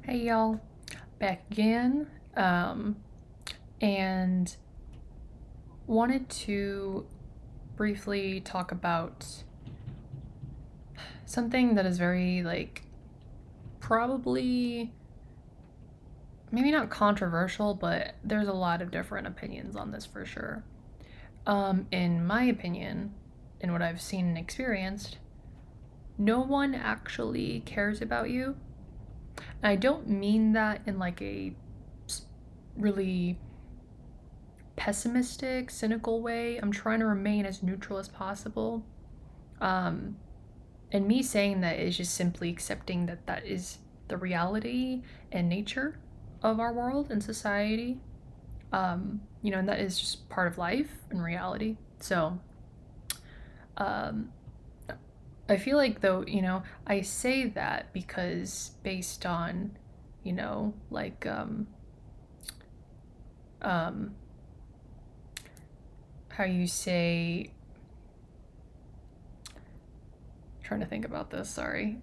Hey y'all, back again, and wanted to briefly talk about something that is very, probably, maybe not controversial, but there's a lot of different opinions on this for sure. In my opinion, and what I've seen and experienced, no one actually cares about you. And I don't mean that in like a really pessimistic, cynical way. I'm trying to remain as neutral as possible. Um, and me saying that is just simply accepting that that is the reality and nature of our world and society. And that is just part of life and reality. So, um, I feel like though, I say that because based on, you know, like, um, how you say, trying to think about this, sorry.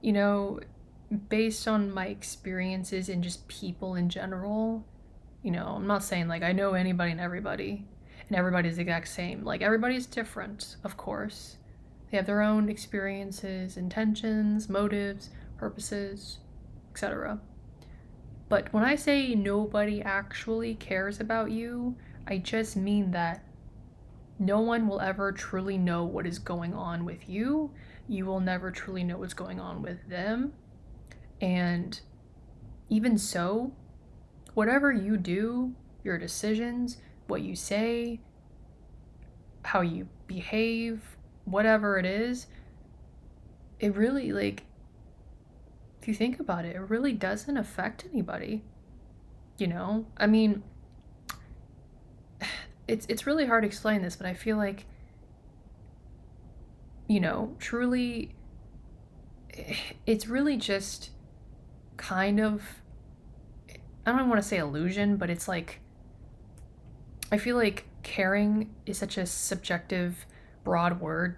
You know, based on my experiences and just people in general, I'm not saying like I know anybody and everybody's the exact same. Like everybody's different, of course. They have their own experiences, intentions, motives, purposes, etc. But when I say nobody actually cares about you, I just mean that no one will ever truly know what is going on with you. You will never truly know what's going on with them. And even so, whatever you do, your decisions, what you say, how you behave, whatever it is, it really, if you think about it, it really doesn't affect anybody. I mean, it's really hard to explain this, but I feel like, truly, it's really just kind of, I don't want to say illusion, but it's like, I feel like caring is such a subjective, broad word,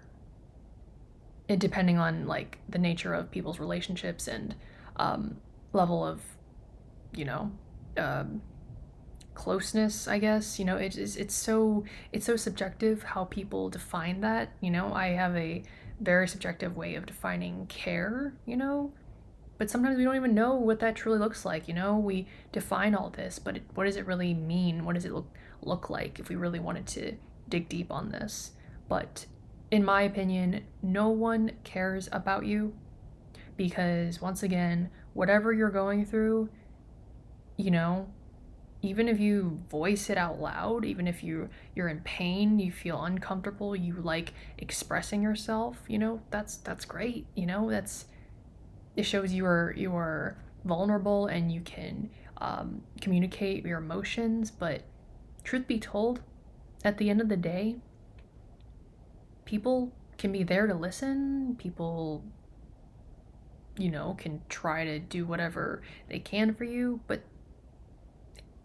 it, depending on like the nature of people's relationships and um, level of, you know, um, closeness. I guess it's so subjective how people define that. I have a very subjective way of defining care. But sometimes we don't even know what that truly looks like. We define all this, but what does it really mean? What does it look like if we really wanted to dig deep on this? But in my opinion, no one cares about you because once again, whatever you're going through, you know, even if you voice it out loud, even if you're in pain, you feel uncomfortable, you like expressing yourself, that's great. That's it shows you are vulnerable and you can communicate your emotions. But truth be told, at the end of the day, people can be there to listen. People, can try to do whatever they can for you, but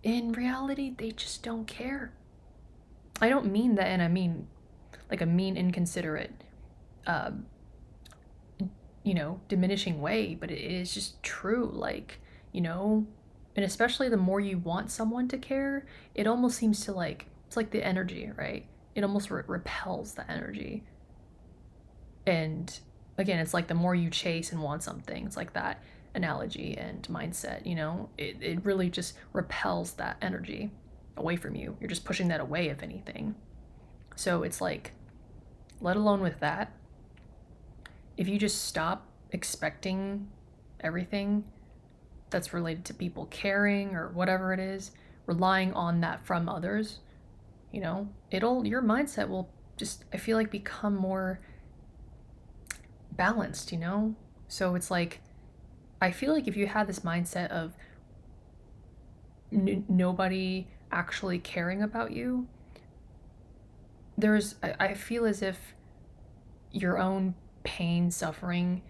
in reality, they just don't care. I don't mean that, and I mean like a mean, inconsiderate, um, diminishing way, but it is just true. You know, and especially the more you want someone to care, it almost seems to it's like the energy, right? It almost repels the energy. And again, it's like the more you chase and want something, it's like that analogy and mindset, it really just repels that energy away from you. You're just pushing that away, if anything. So it's like, let alone with that, if you just stop expecting everything that's related to people caring or whatever it is, relying on that from others, your mindset will just, I feel like, become more balanced. So it's like, I feel like if you had this mindset of nobody actually caring about you, I feel as if your own pain, suffering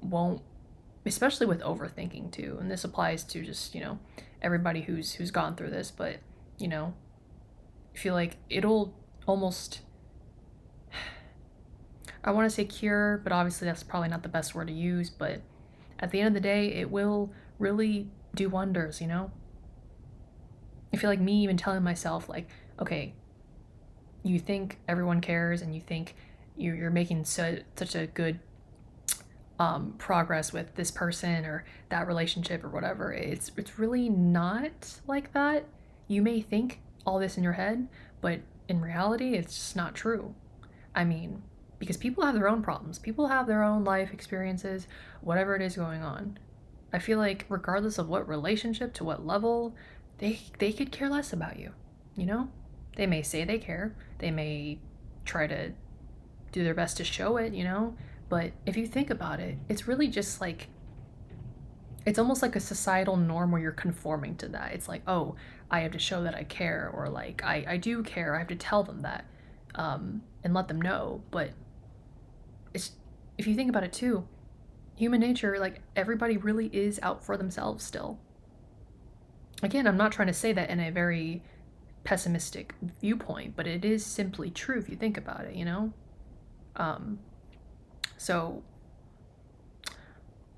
won't, especially with overthinking too. And this applies to just, everybody who's gone through this, but, I feel like it'll almost I want to say cure, but obviously that's probably not the best word to use, but at the end of the day, it will really do wonders, you know? I feel like me even telling myself, like, okay, you think everyone cares and you think you're making such a good progress with this person or that relationship or whatever. It's really not like that. You may think all this in your head, but in reality, it's just not true. I mean, because people have their own problems, people have their own life experiences, whatever it is going on. I feel like regardless of what relationship to what level, they could care less about you. You know, they may say they care, they may try to do their best to show it, you know, but if you think about it, it's really just like it's almost like a societal norm where you're conforming to that. It's like, oh, I have to show that I care, or like I do care, I have to tell them that, and let them know. But it's, if you think about it too, human nature, like everybody really is out for themselves still. Again, I'm not trying to say that in a very pessimistic viewpoint, but it is simply true if you think about it, you know? Um, so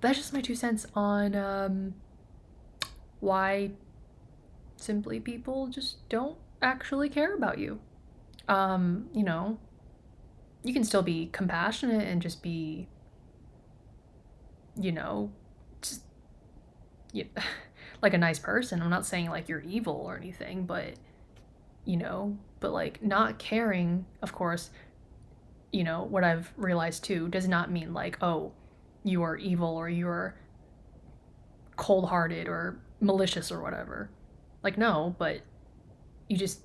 that's just my 2 cents on why simply people just don't actually care about you. You know, you can still be compassionate and just be, you know, just you, like a nice person. I'm not saying like you're evil or anything, but you know, but like not caring, of course, you know, what I've realized too does not mean like, oh, you are evil or you're cold-hearted or malicious or whatever. Like no, but you just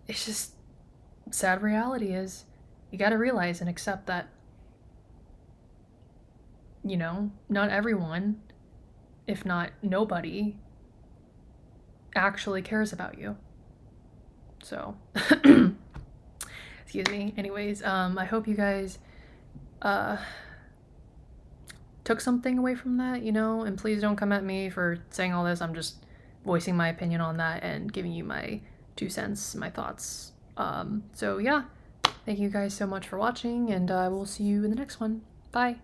it's just sad reality is you got to realize and accept that, you know, not everyone, if not nobody, actually cares about you. So, excuse me. Anyways, I hope you guys uh took something away from that, you know, and please don't come at me for saying all this. I'm just voicing my opinion on that and giving you my 2 cents, my thoughts. So yeah, thank you guys so much for watching, and I will see you in the next one. Bye.